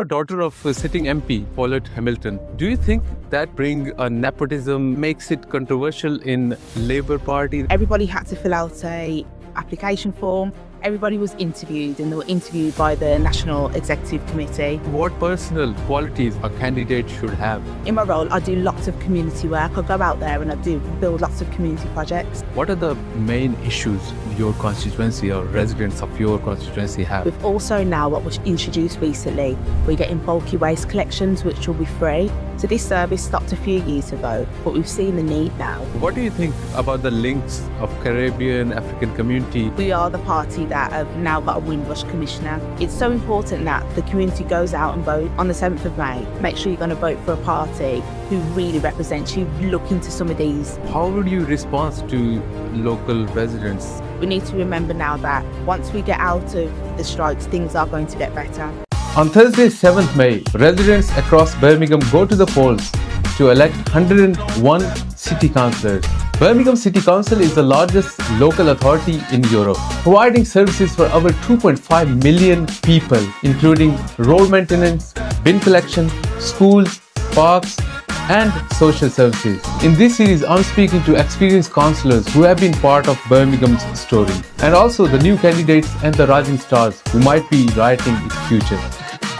A daughter of a sitting MP, Paulette Hamilton. Do you think that bring a nepotism makes it controversial in Labour Party? Everybody had to fill out a application form. Everybody was interviewed, and they were interviewed by the National Executive Committee. What personal qualities a candidate should have? In my role, I do lots of community work. I go out there and I do build lots of community projects. What are the main issues your constituency or residents of your constituency have? We've also now, what was introduced recently, we're getting bulky waste collections, which will be free. So this service stopped a few years ago, but we've seen the need now. What do you think about the links of Caribbean African community? We are the party that have now got a Windrush Commissioner. It's so important that the community goes out and vote on the 7th of May. Make sure you're going to vote for a party who really represents you. Look into some of these. How would you respond to local residents? We need to remember now that once we get out of the strikes, things are going to get better. On Thursday, 7th May, residents across Birmingham go to the polls to elect 101 city councillors. Birmingham City Council is the largest local authority in Europe, providing services for over 2.5 million people, including road maintenance, bin collection, schools, parks, and social services. In this series, I'm speaking to experienced councillors who have been part of Birmingham's story, and also the new candidates and the rising stars who might be writing its future.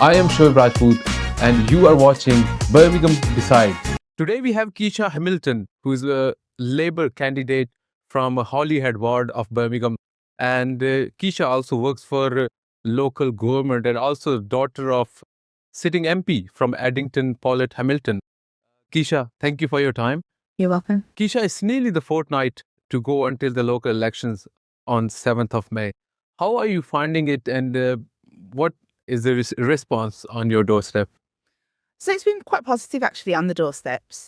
I am Shoaib Rajput, and you are watching Birmingham Decides. Today we have Keshia Hamilton, who is a Labour candidate from Holyhead ward of Birmingham, and Keshia also works for local government and also daughter of sitting MP from Addington, Paulette Hamilton. Keshia, thank you for your time. You're welcome. Keshia, it's nearly the fortnight to go until the local elections on 7th of May. How are you finding it, and what is the response on your doorstep? So it's been quite positive actually on the doorsteps.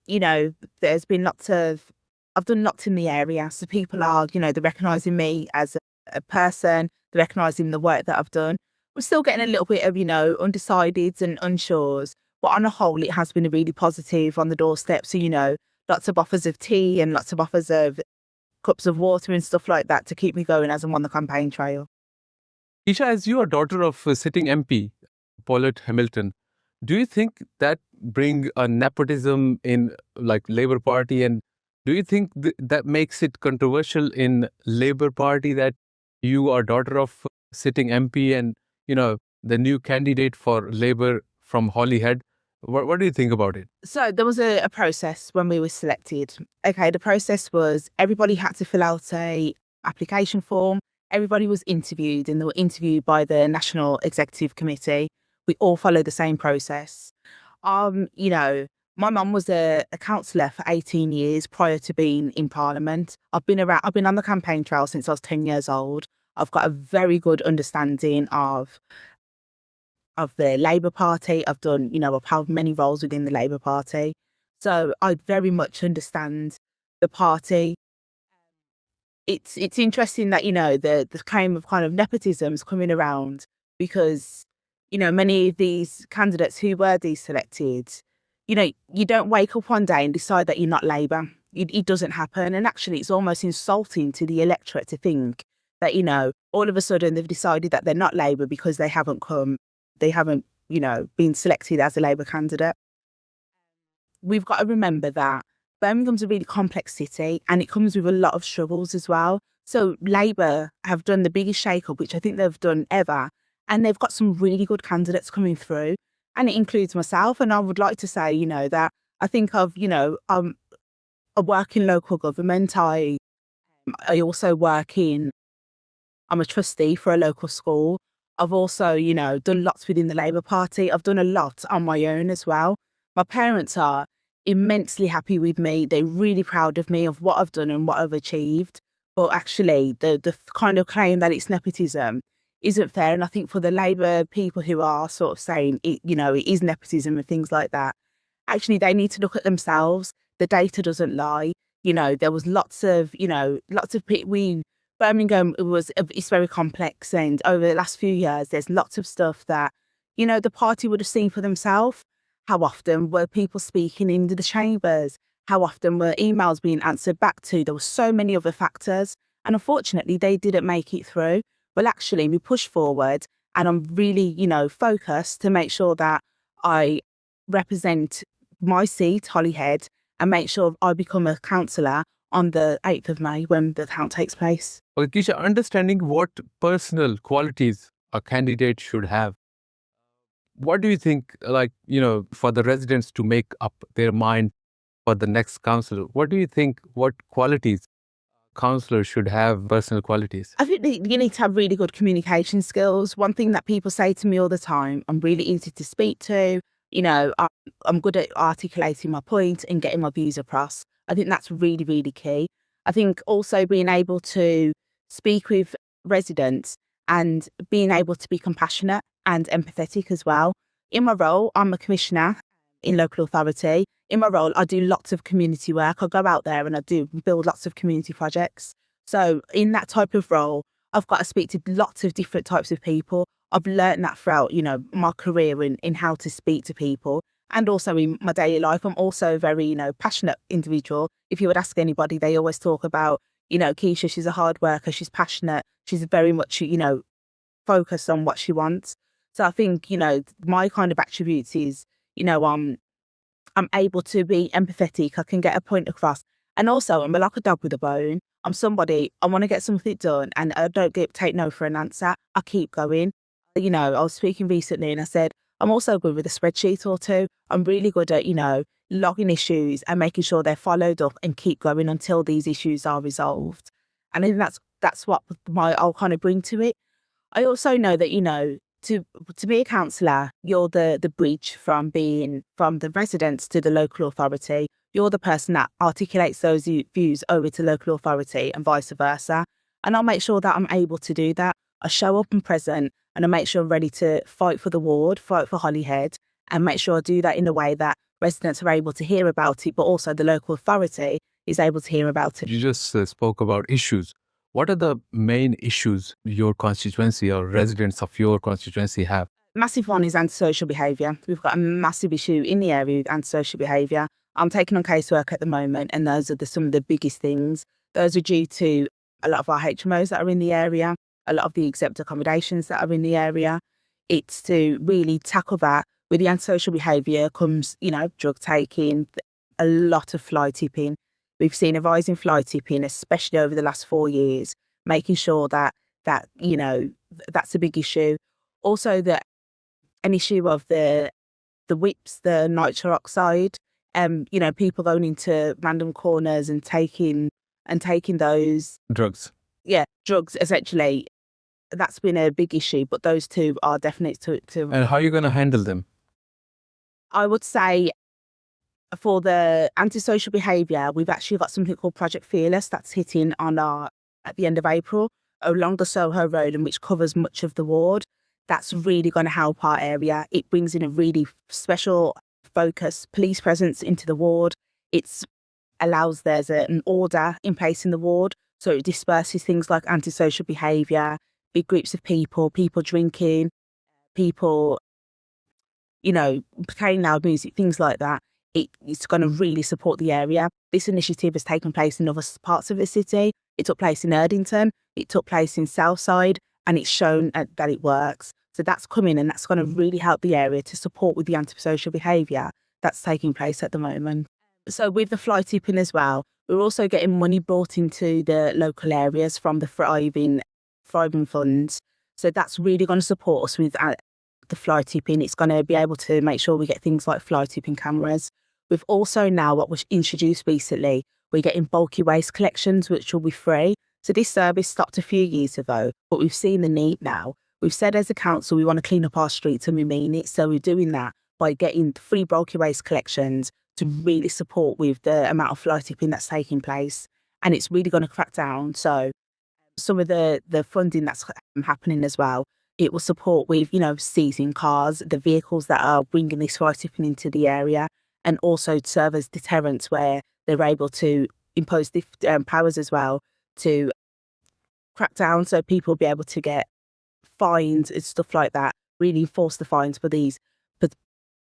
You know, there's been I've done lots in the area. So people are, they're recognising me as a person, they're recognising the work that I've done. We're still getting a little bit of, undecideds and unsures. But on a whole, it has been a really positive on the doorstep. So, lots of offers of tea and lots of offers of cups of water and stuff like that to keep me going as I'm on the campaign trail. Keshia, as you are daughter of a sitting MP, Paulette Hamilton, do you think that bring a nepotism in Labour Party, and do you think that makes it controversial in Labour Party that you are daughter of sitting MP and the new candidate for Labour from Holyhead? What do you think about it? So there was a process when we were selected. Okay, the process was everybody had to fill out a application form. Everybody was interviewed, and they were interviewed by the National Executive Committee. We all followed the same process. My mum was a councillor for 18 years prior to being in Parliament. I've been on the campaign trail since I was 10 years old. I've got a very good understanding of the Labour Party. I've held many roles within the Labour Party. So I very much understand the party. It's interesting that, the claim of kind of nepotism is coming around because, many of these candidates who were deselected, you don't wake up one day and decide that you're not Labour. It doesn't happen. And actually, it's almost insulting to the electorate to think that, all of a sudden they've decided that they're not Labour because they haven't been selected as a Labour candidate. We've got to remember that Birmingham's a really complex city and it comes with a lot of struggles as well. So Labour have done the biggest shake-up, which I think they've done ever, and they've got some really good candidates coming through, and it includes myself. And I would like to say, that I think I work in local government. I also I'm a trustee for a local school. I've also, done lots within the Labour Party. I've done a lot on my own as well. My parents are immensely happy with me. They're really proud of me, of what I've done and what I've achieved. But actually, the kind of claim that it's nepotism isn't fair. And I think for the Labour people who are sort of saying, it is nepotism and things like that, actually, they need to look at themselves. The data doesn't lie. There was lots of people. Birmingham it's very complex, and over the last few years, there's lots of stuff that, the party would have seen for themselves. How often were people speaking into the chambers? How often were emails being answered back to? There were so many other factors, and unfortunately, they didn't make it through. Well, actually, we pushed forward, And I'm really, focused to make sure that I represent my seat, Holyhead, and make sure I become a councillor on the 8th of May when the count takes place. Okay, Kesha, understanding what personal qualities a candidate should have, what do you think, for the residents to make up their mind for the next councillor? What do you think, what qualities councillors should have, personal qualities? I think that you need to have really good communication skills. One thing that people say to me all the time, I'm really easy to speak to. I'm good at articulating my point and getting my views across. I think that's really, really key. I think also being able to speak with residents and being able to be compassionate and empathetic as well. In my role, I'm a commissioner in local authority. In my role, I do lots of community work. I go out there and I do build lots of community projects. So in that type of role, I've got to speak to lots of different types of people. I've learned that throughout, my career in how to speak to people. And also in my daily life, I'm also a very, passionate individual. If you would ask anybody, they always talk about, Keshia, she's a hard worker, she's passionate, she's very much, focused on what she wants. So I think, my kind of attributes is, I'm able to be empathetic. I can get a point across. And also, I'm like a dog with a bone. I'm somebody, I want to get something done and I don't take no for an answer. I keep going. I was speaking recently and I said, I'm also good with a spreadsheet or two. I'm really good at, logging issues and making sure they're followed up and keep going until these issues are resolved. And I think that's what I'll kind of bring to it. I also know that, to be a councillor, you're the bridge from the residents to the local authority. You're the person that articulates those views over to local authority and vice versa. And I'll make sure that I'm able to do that. I show up and present and I make sure I'm ready to fight for the ward, fight for Holyhead, and make sure I do that in a way that residents are able to hear about it, but also the local authority is able to hear about it. You just spoke about issues. What are the main issues your constituency or residents of your constituency have? Massive one is antisocial behaviour. We've got a massive issue in the area with antisocial behaviour. I'm taking on casework at the moment, and those are some of the biggest things. Those are due to a lot of our HMOs that are in the area, a lot of the exempt accommodations that are in the area. It's to really tackle that. With the antisocial behaviour comes, drug taking, a lot of fly tipping. We've seen a rise in fly tipping, especially over the last 4 years, making sure that that's a big issue. Also, an issue of the whips, the nitro oxide, people going into random corners and taking those Drugs. Yeah, drugs essentially. That's been a big issue, but those two are definite to. And how are you going to handle them? I would say for the antisocial behaviour, we've actually got something called Project Fearless that's hitting at the end of April along the Soho Road, and which covers much of the ward. That's really going to help our area. It brings in a really special focus police presence into the ward. It allows there's an order in place in the ward, so it disperses things like antisocial behaviour, big groups of people drinking, people, playing loud music, things like that. It's going to really support the area. This initiative has taken place in other parts of the city. It took place in Erdington, it took place in Southside, and it's shown that it works. So that's coming, and that's going to really help the area to support with the antisocial behaviour that's taking place at the moment. So with the fly tipping as well, we're also getting money brought into the local areas from the thriving funds. So that's really going to support us with the fly tipping. It's going to be able to make sure we get things like fly tipping cameras. We've also now, what was introduced recently, we're getting bulky waste collections, which will be free. So this service stopped a few years ago, but we've seen the need now. We've said as a council, we want to clean up our streets, and we mean it. So we're doing that by getting free bulky waste collections to really support with the amount of fly tipping that's taking place. And it's really going to crack down. So some of the funding that's happening as well, it will support with, seizing cars, the vehicles that are bringing this fly tipping into the area, and also serve as deterrents where they're able to impose powers as well to crack down, so people will be able to get fines and stuff like that, really enforce the fines for these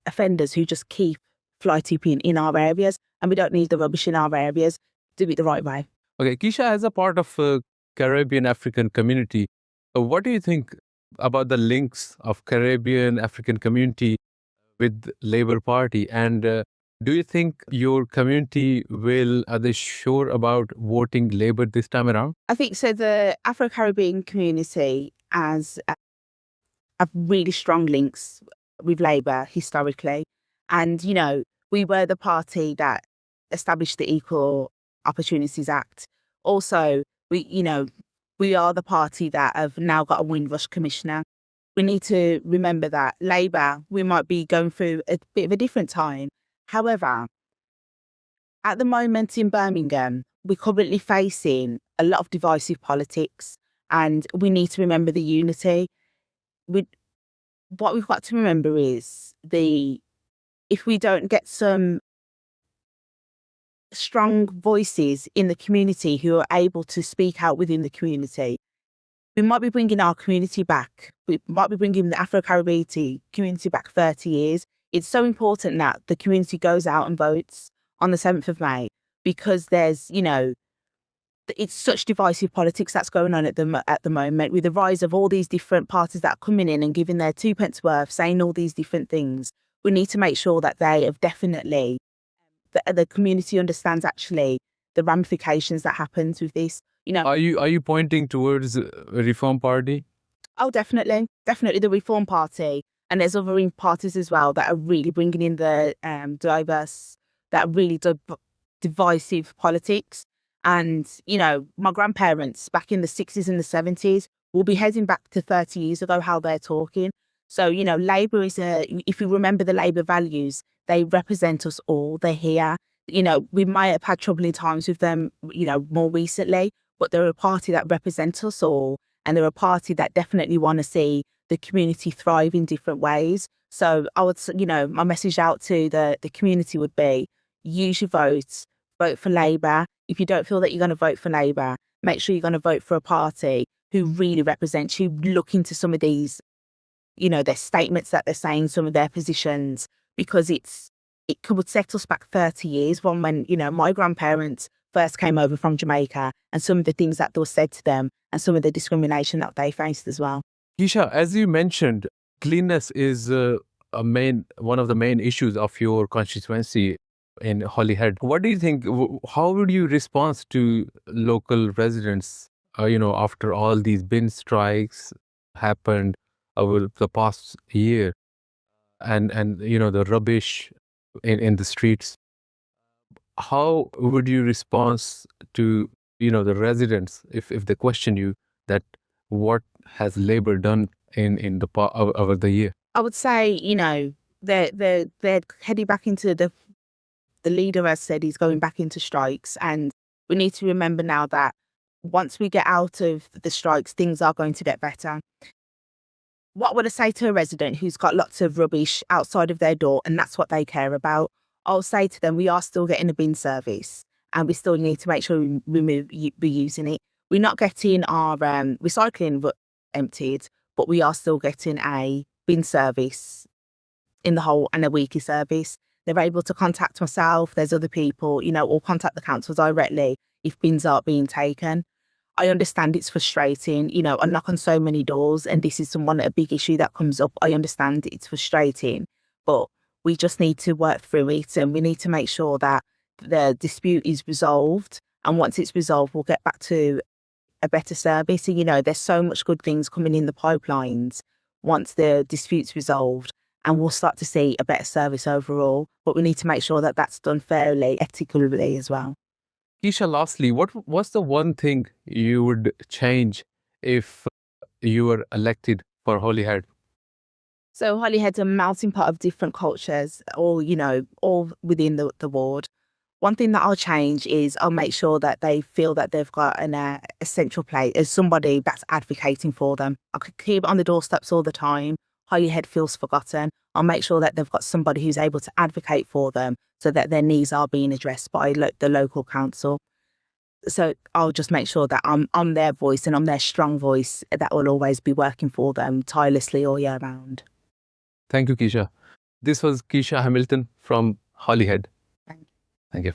offenders who just keep fly tipping in our areas, and we don't need the rubbish in our areas. Do it the right way. Okay, Keshia, as a part of Caribbean African community, what do you think about the links of Caribbean African community with Labour Party, and do you think your community are they sure about voting Labour this time around? I think so. The Afro-Caribbean community have really strong links with Labour historically. And, we were the party that established the Equal Opportunities Act. Also, we are the party that have now got a Windrush commissioner. We need to remember that Labour, we might be going through a bit of a different time. However, at the moment in Birmingham, we're currently facing a lot of divisive politics, and we need to remember the unity. What we've got to remember is if we don't get some strong voices in the community who are able to speak out within the community, we might be bringing our community back. We might be bringing the Afro-Caribbean community back 30 years. It's so important that the community goes out and votes on the 7th of May, because there's, it's such divisive politics that's going on at the moment, with the rise of all these different parties that are coming in and giving their 2p worth, saying all these different things. We need to make sure that they have definitely, the community understands actually the ramifications that happens with this. Are you pointing towards a Reform Party? Oh, definitely the Reform Party, and there's other parties as well that are really bringing in the diverse, that are really divisive politics. And, my grandparents back in the 60s and the 70s will be heading back to 30 years ago, how they're talking. So, Labour if you remember the Labour values, they represent us all. They're here. We might have had troubling times with them, more recently, but they're a party that represents us all. And they're a party that definitely want to see the community thrive in different ways. So I would, my message out to the community would be, use your votes, vote for Labour. If you don't feel that you're going to vote for Labour, make sure you're going to vote for a party who really represents you. Look into some of these, their statements that they're saying, some of their positions, because it could set us back 30 years from when, my grandparents first came over from Jamaica, and some of the things that were said to them and some of the discrimination that they faced as well. Keshia, as you mentioned, cleanliness is one of the main issues of your constituency in Holyhead. What do you think? How would you respond to local residents, after all these bin strikes happened over the past year, and the rubbish in the streets? How would you respond to the residents if they question you that what has Labour done in the over the year? I would say, they're heading back into the leader has said he's going back into strikes, and we need to remember now that once we get out of the strikes, things are going to get better. What would I say to a resident who's got lots of rubbish outside of their door and that's what they care about? I'll say to them, we are still getting a bin service, and we still need to make sure we're using it. We're not getting our recycling emptied, but we are still getting a bin service in the whole, and a weekly service. They're able to contact myself, there's other people, or contact the council directly if bins aren't being taken. I understand it's frustrating, I knock on so many doors, and this is a big issue that comes up. I understand it's frustrating, but we just need to work through it, and we need to make sure that the dispute is resolved. And once it's resolved, we'll get back to a better service. And, there's so much good things coming in the pipelines once the dispute's resolved, and we'll start to see a better service overall. But we need to make sure that that's done fairly, ethically as well. Keshia, lastly, what's the one thing you would change if you were elected for Holyhead? So Holyhead's a melting pot of different cultures, all within the ward. One thing that I'll change is I'll make sure that they feel that they've got a central place as somebody that's advocating for them. I could keep it on the doorsteps all the time. Holyhead feels forgotten. I'll make sure that they've got somebody who's able to advocate for them so that their needs are being addressed by the local council. So I'll just make sure that I'm their voice, and I'm their strong voice that will always be working for them tirelessly all year round. Thank you, Keshia. This was Keshia Hamilton from Holyhead. Thank you.